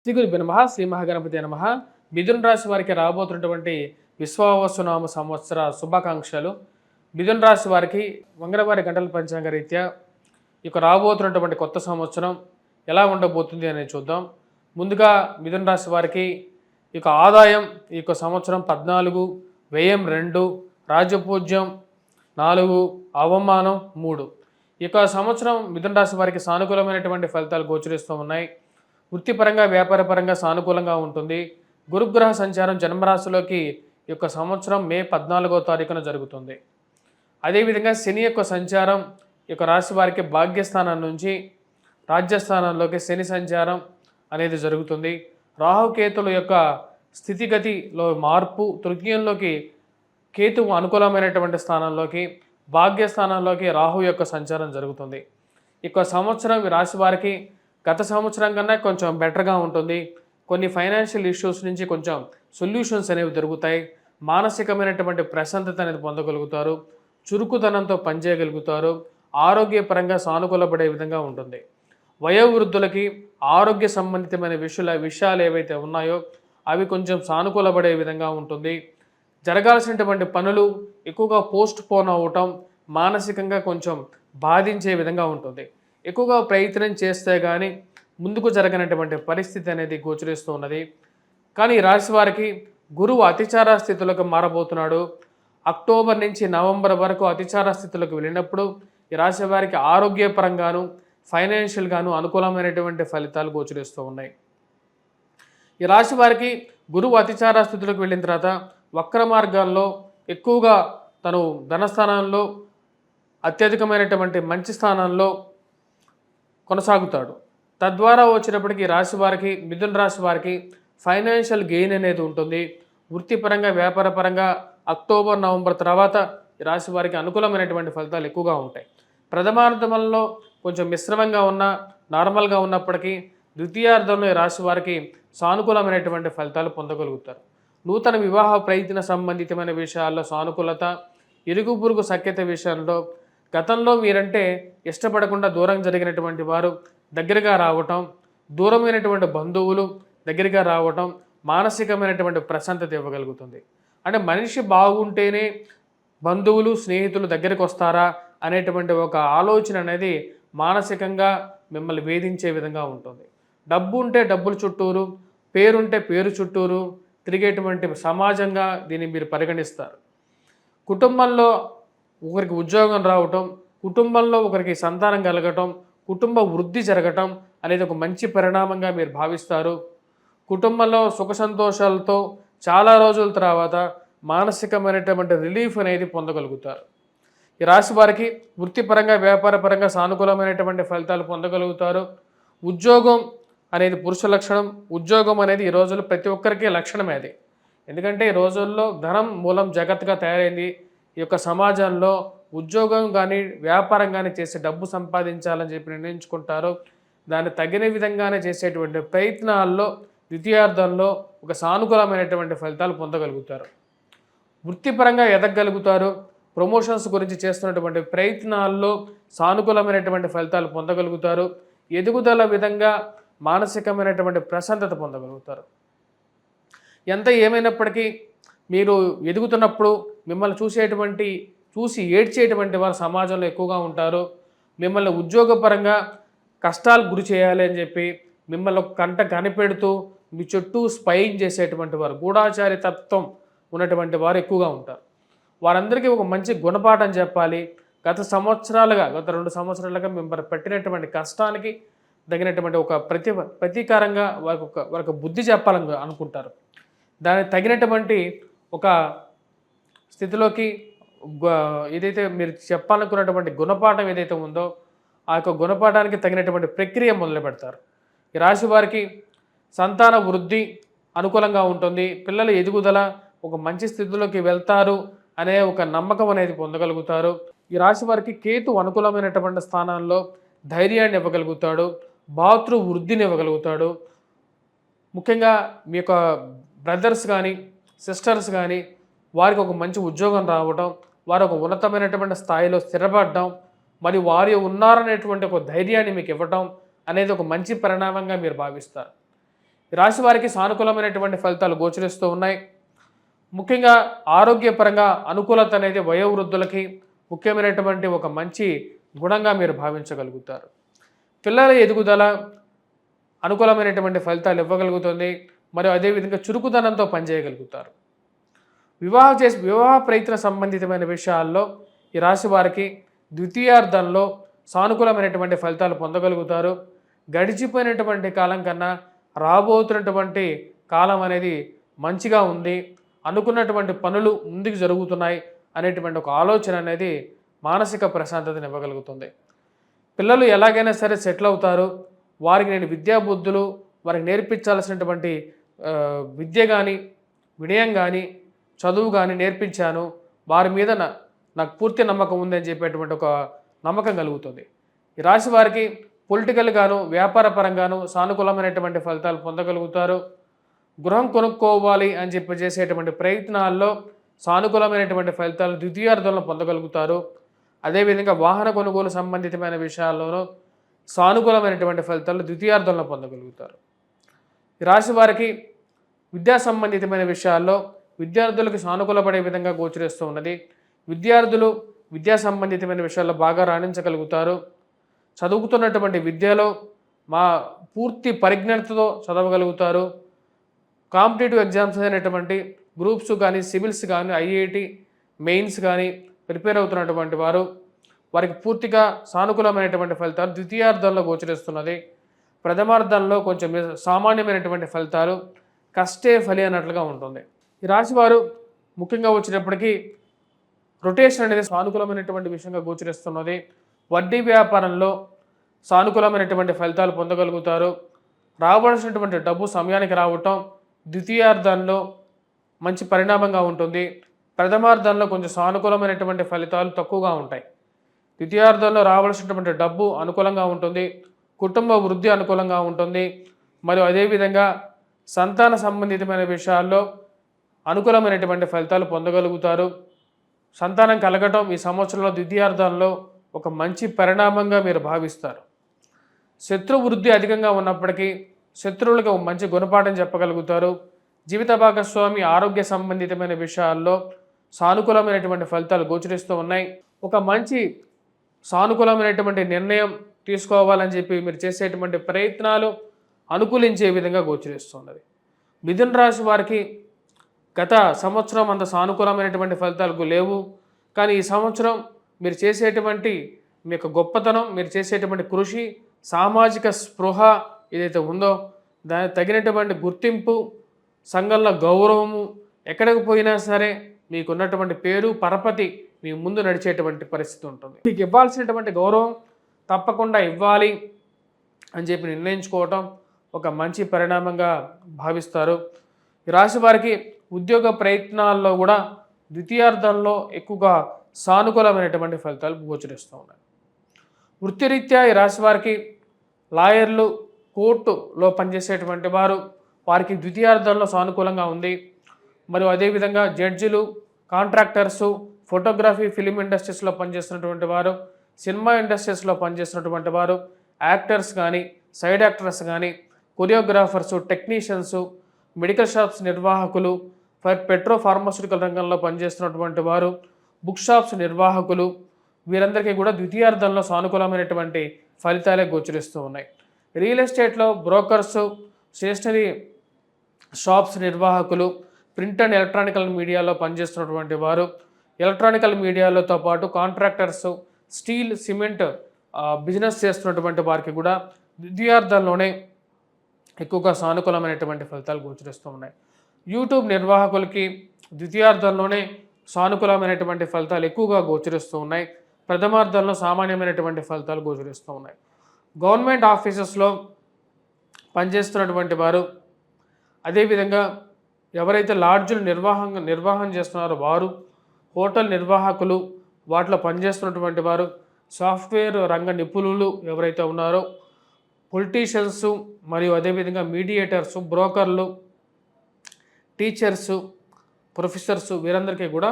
శ్రీ గురుభ్యో నమః. శ్రీ మహాగణపతి నమః. మిథున రాశి వారికి రాబోతున్నటువంటి విశ్వావసునామ సంవత్సర శుభాకాంక్షలు. మిథున రాశి వారికి మంగళవారి గంటల పంచాంగ రీత్యా రాబోతున్నటువంటి కొత్త సంవత్సరం ఎలా ఉండబోతుంది అనేది చూద్దాం. ముందుగా మిథున రాశి వారికి ఆదాయం సంవత్సరం 14, వ్యయం 2, రాజపూజ్యం 4, అవమానం 3. సంవత్సరం మిథున రాశి వారికి సానుకూలమైనటువంటి ఫలితాలు గోచరిస్తూ ఉన్నాయి. వృత్తిపరంగా వ్యాపారపరంగా సానుకూలంగా ఉంటుంది. గురుగ్రహ సంచారం జన్మరాశిలోకి సంవత్సరం మే 14వ తారీఖున జరుగుతుంది. అదేవిధంగా శని సంచారం రాశి వారికి భాగ్యస్థానం నుంచి రాజ్యస్థానంలోకి శని సంచారం అనేది జరుగుతుంది. రాహుకేతుల స్థితిగతిలో మార్పు, తృతీయంలోకి కేతువు అనుకూలమైనటువంటి స్థానంలోకి భాగ్యస్థానంలోకి రాహు సంచారం జరుగుతుంది. సంవత్సరం ఈ రాశి వారికి గత సంవత్సరం కన్నా కొంచెం బెటర్గా ఉంటుంది. కొన్ని ఫైనాన్షియల్ ఇష్యూస్ నుంచి కొంచెం సొల్యూషన్స్ అనేవి దొరుకుతాయి. మానసికమైనటువంటి ప్రశాంతత అనేది పొందగలుగుతారు. చురుకుదనంతో పనిచేయగలుగుతారు. ఆరోగ్యపరంగా సానుకూలపడే విధంగా ఉంటుంది. వయోవృద్ధులకి ఆరోగ్య సంబంధితమైన విషయాలు ఏవైతే ఉన్నాయో అవి కొంచెం సానుకూలపడే విధంగా ఉంటుంది. జరగాల్సినటువంటి పనులు ఎక్కువగా పోస్ట్ పోన్ అవ్వటం మానసికంగా కొంచెం బాధించే విధంగా ఉంటుంది. ఎక్కువగా ప్రయత్నం చేస్తే కానీ ముందుకు జరగనటువంటి పరిస్థితి అనేది గోచరిస్తూ ఉన్నది. కానీ ఈ రాశి వారికి గురువు అతిచార స్థితిలోకి మారబోతున్నాడు. అక్టోబర్ నుంచి నవంబర్ వరకు అతిచార స్థితిలోకి వెళ్ళినప్పుడు ఈ రాశి వారికి ఆరోగ్యపరంగాను ఫైనాన్షియల్గాను అనుకూలమైనటువంటి ఫలితాలు గోచరిస్తూ ఉన్నాయి. ఈ రాశి వారికి గురువు అతిచార స్థితిలోకి వెళ్ళిన తర్వాత వక్ర మార్గాల్లో ఎక్కువగా తను ధనస్థానంలో అత్యధికమైనటువంటి మంచి స్థానంలో కొనసాగుతాడు. తద్వారా వచ్చినప్పటికీ రాశి వారికి మిథున రాశి వారికి ఫైనాన్షియల్ గెయిన్ అనేది ఉంటుంది. వృత్తిపరంగా వ్యాపారపరంగా అక్టోబర్ నవంబర్ తర్వాత ఈ రాశి వారికి అనుకూలమైనటువంటి ఫలితాలు ఎక్కువగా ఉంటాయి. ప్రథమార్థంలో కొంచెం మిశ్రమంగా ఉన్న నార్మల్గా ఉన్నప్పటికీ ద్వితీయార్థంలో ఈ రాశి వారికి సానుకూలమైనటువంటి ఫలితాలు పొందగలుగుతారు. నూతన వివాహ ప్రయత్న సంబంధితమైన విషయాల్లో సానుకూలత, ఇరుగు పొరుగు సఖ్యత విషయంలో గతంలో మీరంటే ఇష్టపడకుండా దూరం జరిగినటువంటి వారు దగ్గరగా రావటం, దూరమైనటువంటి బంధువులు దగ్గరగా రావటం మానసికమైనటువంటి ప్రశాంతత ఇవ్వగలుగుతుంది. అంటే మనిషి బాగుంటేనే బంధువులు స్నేహితులు దగ్గరికి వస్తారా అనేటువంటి ఒక ఆలోచన అనేది మానసికంగా మిమ్మల్ని వేధించే విధంగా ఉంటుంది. డబ్బు ఉంటే డబ్బుల చుట్టూరు, పేరుంటే పేరు చుట్టూరు తిరిగేటువంటి సమాజంగా దీన్ని మీరు పరిగణిస్తారు. కుటుంబంలో ఒకరికి ఉద్యోగం రావటం, కుటుంబంలో ఒకరికి సంతానం కలగటం, కుటుంబ వృద్ధి జరగటం అనేది ఒక మంచి పరిణామంగా మీరు భావిస్తారు. కుటుంబంలో సుఖ సంతోషాలతో చాలా రోజుల తర్వాత మానసికమైనటువంటి రిలీఫ్ అనేది పొందగలుగుతారు. ఈ రాశి వారికి వృత్తిపరంగా వ్యాపారపరంగా సానుకూలమైనటువంటి ఫలితాలు పొందగలుగుతారు. ఉద్యోగం అనేది పురుష లక్షణం. ఉద్యోగం అనేది ఈ రోజుల్లో ప్రతి ఒక్కరికి లక్షణమే అది. ఎందుకంటే ఈ రోజుల్లో ధనం మూలం జగత్తుగా తయారైంది. సమాజంలో ఉద్యోగం కానీ వ్యాపారం కానీ చేసి డబ్బు సంపాదించాలని చెప్పి నిర్ణయించుకుంటారు. దాన్ని తగిన విధంగానే చేసేటువంటి ప్రయత్నాల్లో ద్వితీయార్థంలో ఒక సానుకూలమైనటువంటి ఫలితాలు పొందగలుగుతారు. వృత్తిపరంగా ఎదగలుగుతారు. ప్రమోషన్స్ గురించి చేస్తున్నటువంటి ప్రయత్నాల్లో సానుకూలమైనటువంటి ఫలితాలు పొందగలుగుతారు. ఎదుగుదల విధంగా మానసికమైనటువంటి ప్రశాంతత పొందగలుగుతారు. ఎంత ఏమైనప్పటికీ మీరు ఎదుగుతున్నప్పుడు మిమ్మల్ని చూసి ఏడ్చేటువంటి వారు సమాజంలో ఎక్కువగా ఉంటారు. మిమ్మల్ని ఉద్యోగపరంగా కష్టాలు గురి చేయాలి అని చెప్పి మిమ్మల్ని కంట కనిపెడుతూ మీ చుట్టూ స్పైయింగ్ చేసేటువంటి వారు, గూఢాచారి తత్వం ఉన్నటువంటి వారు ఎక్కువగా ఉంటారు. వారందరికీ ఒక మంచి గుణపాఠం చెప్పాలి. గత 2 సంవత్సరాలుగా మిమ్మల్ని పెట్టినటువంటి కష్టానికి తగినటువంటి ఒక ప్రతీకారంగా వారికి బుద్ధి చెప్పాలని అనుకుంటారు. దానికి తగినటువంటి ఒక స్థితిలోకి ఏదైతే మీరు చెప్పాలనుకున్నటువంటి గుణపాఠం ఏదైతే ఉందో ఆ గుణపాఠానికి తగినటువంటి ప్రక్రియ మొదలు పెడతారు. ఈ రాశి వారికి సంతాన వృద్ధి అనుకూలంగా ఉంటుంది. పిల్లల ఎదుగుదల ఒక మంచి స్థితిలోకి వెళ్తారు అనే ఒక నమ్మకం అనేది పొందగలుగుతారు. ఈ రాశి వారికి కేతు అనుకూలమైనటువంటి స్థానాల్లో ధైర్యాన్ని ఇవ్వగలుగుతాడు. భాతృ వృద్ధిని ఇవ్వగలుగుతాడు. ముఖ్యంగా మీ బ్రదర్స్ కానీ సిస్టర్స్ కానీ వారికి ఒక మంచి ఉద్యోగం రావటం, వారు ఒక ఉన్నతమైనటువంటి స్థాయిలో స్థిరపడడం, మరి వారు ఉన్నారనేటువంటి ఒక ధైర్యాన్ని మీకు ఇవ్వటం అనేది ఒక మంచి పరిణామంగా మీరు భావిస్తారు. ఈ రాశి వారికి సానుకూలమైనటువంటి ఫలితాలు గోచరిస్తూ ఉన్నాయి. ముఖ్యంగా ఆరోగ్యపరంగా అనుకూలత అనేది వయోవృద్ధులకి ముఖ్యమైనటువంటి ఒక మంచి గుణంగా మీరు భావించగలుగుతారు. పిల్లల ఎదుగుదల అనుకూలమైనటువంటి ఫలితాలు ఇవ్వగలుగుతుంది. మరియు అదేవిధంగా చురుకుదనంతో పనిచేయగలుగుతారు. వివాహ ప్రయత్న సంబంధితమైన విషయాల్లో ఈ రాశి వారికి ద్వితీయార్థంలో సానుకూలమైనటువంటి ఫలితాలు పొందగలుగుతారు. గడిచిపోయినటువంటి కాలం కన్నా రాబోతున్నటువంటి కాలం అనేది మంచిగా ఉంది, అనుకున్నటువంటి పనులు ముందుకు జరుగుతున్నాయి అనేటువంటి ఒక ఆలోచన అనేది మానసిక ప్రశాంతతను ఇవ్వగలుగుతుంది. పిల్లలు ఎలాగైనా సరే సెటిల్ అవుతారు. వారికి నేను విద్యాబుద్ధులు వారికి నేర్పించాల్సినటువంటి విద్య కానీ వినయం కానీ చదువు కానీ నేర్పించాను, వారి మీద నాకు పూర్తి నమ్మకం ఉందని చెప్పేటువంటి ఒక నమ్మకం కలుగుతుంది. ఈ రాశి వారికి పొలిటికల్గాను వ్యాపార పరంగాను సానుకూలమైనటువంటి ఫలితాలు పొందగలుగుతారు. గృహం కొనుక్కోవాలి అని చెప్పి చేసేటువంటి ప్రయత్నాల్లో సానుకూలమైనటువంటి ఫలితాలు ద్వితీయార్థంలో పొందగలుగుతారు. అదేవిధంగా వాహన కొనుగోలు సంబంధితమైన విషయాల్లోనూ సానుకూలమైనటువంటి ఫలితాలు ద్వితీయార్థంలో పొందగలుగుతారు. ఈ రాశి వారికి విద్యా సంబంధితమైన విషయాల్లో విద్యార్థులకు సానుకూలపడే విధంగా గోచరిస్తూ ఉన్నది. విద్యార్థులు విద్యా సంబంధితమైన విషయాల్లో బాగా రాణించగలుగుతారు. చదువుతున్నటువంటి విద్యలో పూర్తి పరిజ్ఞతతో చదవగలుగుతారు. కాంపిటేటివ్ ఎగ్జామ్స్ అయినటువంటి గ్రూప్స్ కానీ సివిల్స్ కానీ ఐఐటి మెయిన్స్ కానీ ప్రిపేర్ అవుతున్నటువంటి వారికి పూర్తిగా సానుకూలమైనటువంటి ఫలితాలు ద్వితీయార్థంలో గోచరిస్తున్నది. ప్రథమార్థంలో కొంచెం సామాన్యమైనటువంటి ఫలితాలు కష్టే ఫలి అన్నట్లుగా ఉంటుంది. ఈ రాశివారు ముఖ్యంగా వచ్చేటప్పటికీ రొటేషన్ అనేది సానుకూలమైనటువంటి విషయంగా గోచరిస్తున్నది. వడ్డీ వ్యాపారంలో సానుకూలమైనటువంటి ఫలితాలు పొందగలుగుతారు. రావాల్సినటువంటి డబ్బు సమయానికి రావటం ద్వితీయార్థంలో మంచి పరిణామంగా ఉంటుంది. ప్రథమార్థంలో కొంచెం సానుకూలమైనటువంటి ఫలితాలు తక్కువగా ఉంటాయి. ద్వితీయార్థంలో రావాల్సినటువంటి డబ్బు అనుకూలంగా ఉంటుంది. కుటుంబ వృద్ధి అనుకూలంగా ఉంటుంది. మరియు అదేవిధంగా సంతాన సంబంధితమైన విషయాల్లో అనుకూలమైనటువంటి ఫలితాలు పొందగలుగుతారు. సంతానం కలగటం ఈ సంవత్సరంలో ద్వితీయార్థంలో ఒక మంచి పరిణామంగా మీరు భావిస్తారు. శత్రు వృద్ధి అధికంగా ఉన్నప్పటికీ శత్రువులకు మంచి గుణపాఠం చెప్పగలుగుతారు. జీవిత భాగస్వామి ఆరోగ్య సంబంధితమైన విషయాల్లో సానుకూలమైనటువంటి ఫలితాలు గోచరిస్తూ ఉన్నాయి. ఒక మంచి సానుకూలమైనటువంటి నిర్ణయం తీసుకోవాలని చెప్పి మీరు చేసేటువంటి ప్రయత్నాలు అనుకూలించే విధంగా గోచరిస్తున్నది. మిథున రాశి వారికి గత సంవత్సరం అంత సానుకూలమైనటువంటి ఫలితాలకు లేవు. కానీ ఈ సంవత్సరం మీరు చేసేటువంటి మీ యొక్క గొప్పతనం, మీరు చేసేటువంటి కృషి, సామాజిక స్పృహ ఏదైతే ఉందో దానికి తగినటువంటి గుర్తింపు, సంఘంలో గౌరవము, ఎక్కడికి పోయినా సరే మీకున్నటువంటి పేరు పరపతి మీ ముందు నడిచేటువంటి పరిస్థితి ఉంటుంది. మీకు ఇవ్వాల్సినటువంటి గౌరవం తప్పకుండా ఇవ్వాలి అని చెప్పి నిర్ణయించుకోవటం ఒక మంచి పరిణామంగా భావిస్తారు. ఈ రాశి వారికి ఉద్యోగ ప్రయత్నాల్లో కూడా ద్వితీయార్థంలో ఎక్కువగా సానుకూలమైనటువంటి ఫలితాలు గోచరిస్తూ ఉన్నాయి. వృత్తిరీత్యా ఈ రాశి వారికి లాయర్లు, కోర్టులో పనిచేసేటువంటి వారికి ద్వితీయార్థంలో సానుకూలంగా ఉంది. మరియు అదేవిధంగా జడ్జిలు, కాంట్రాక్టర్సు, ఫోటోగ్రఫీ, ఫిలిం ఇండస్ట్రీస్లో పనిచేస్తున్నటువంటి వారు, సినిమా ఇండస్ట్రీస్లో పనిచేస్తున్నటువంటి వారు, యాక్టర్స్ కానీ సైడ్ యాక్టర్స్ కానీ, కొరియోగ్రాఫర్సు, టెక్నీషియన్సు, మెడికల్ షాప్స్ నిర్వాహకులు, పెట్రో ఫార్మాస్యూటికల్ రంగంలో పనిచేస్తున్నటువంటి వారు, బుక్ షాప్స్ నిర్వాహకులు, వీరందరికీ కూడా ద్వితీయార్థంలో సానుకూలమైనటువంటి ఫలితాలే గోచరిస్తూ ఉన్నాయి. రియల్ ఎస్టేట్లో బ్రోకర్సు, స్టేషనరీ షాప్స్ నిర్వాహకులు, ప్రింట్ అండ్ ఎలక్ట్రానికల్ మీడియాలో పనిచేస్తున్నటువంటి వారు, ఎలక్ట్రానికల్ మీడియాలతో పాటు కాంట్రాక్టర్సు, స్టీల్, సిమెంట్ బిజినెస్ చేస్తున్నటువంటి వారికి కూడా ద్వితీయార్థంలోనే ఎక్కువగా సానుకూలమైనటువంటి ఫలితాలు గోచరిస్తూ ఉన్నాయి. యూట్యూబ్ నిర్వాహకులకి ద్వితీయార్థంలోనే సానుకూలమైనటువంటి ఫలితాలు ఎక్కువగా గోచరిస్తూ ఉన్నాయి. ప్రథమార్థంలో సామాన్యమైనటువంటి ఫలితాలు గోచరిస్తూ ఉన్నాయి. గవర్నమెంట్ ఆఫీసెస్లో పనిచేస్తున్నటువంటి వారు, అదేవిధంగా ఎవరైతే లాడ్జులు నిర్వహణ చేస్తున్నారో వారు, హోటల్ నిర్వాహకులు, వాటిలో పనిచేస్తున్నటువంటి వారు, సాఫ్ట్వేర్ రంగ నిపుణులు ఎవరైతే ఉన్నారో, పొలిటీషియన్స్, మరియు అదేవిధంగా మీడియేటర్సు, బ్రోకర్లు, టీచర్సు, ప్రొఫెసర్సు, వీరందరికీ కూడా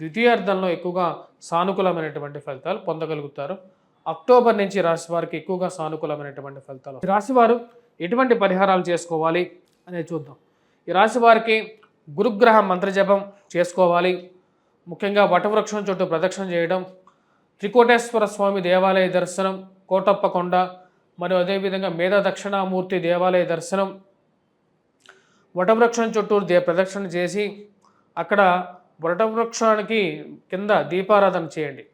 ద్వితీయార్థంలో ఎక్కువగా సానుకూలమైనటువంటి ఫలితాలు పొందగలుగుతారు. అక్టోబర్ నుంచి రాశి వారికి ఎక్కువగా సానుకూలమైనటువంటి ఫలితాలు. రాశివారు ఎటువంటి పరిహారాలు చేసుకోవాలి, అనేది చూద్దాం. ఈ రాశి వారికి గురుగ్రహ మంత్రజపం చేసుకోవాలి. ముఖ్యంగా వటవృక్షం చుట్టూ ప్రదక్షిణ చేయడం, త్రికోటేశ్వర స్వామి దేవాలయ దర్శనం, కోటప్పకొండ మరియు అదేవిధంగా మేధా దక్షిణామూర్తి దేవాలయ దర్శనం, వటవృక్షం చుట్టూ ప్రదక్షిణ చేసి అక్కడ వటవృక్షానికి కింద దీపారాధన చేయండి.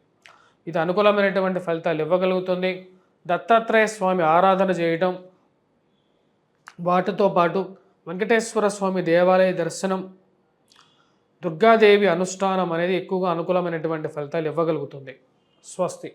ఇది అనుకూలమైనటువంటి ఫలితాలు ఇవ్వగలుగుతుంది. దత్తాత్రేయ స్వామి ఆరాధన చేయడం, వాటితో పాటు వెంకటేశ్వర స్వామి దేవాలయ దర్శనం, దుర్గాదేవి అనుష్ఠానం అనేది ఎక్కువగా అనుకూలమైనటువంటి ఫలితాలు ఇవ్వగలుగుతుంది. స్వస్తి.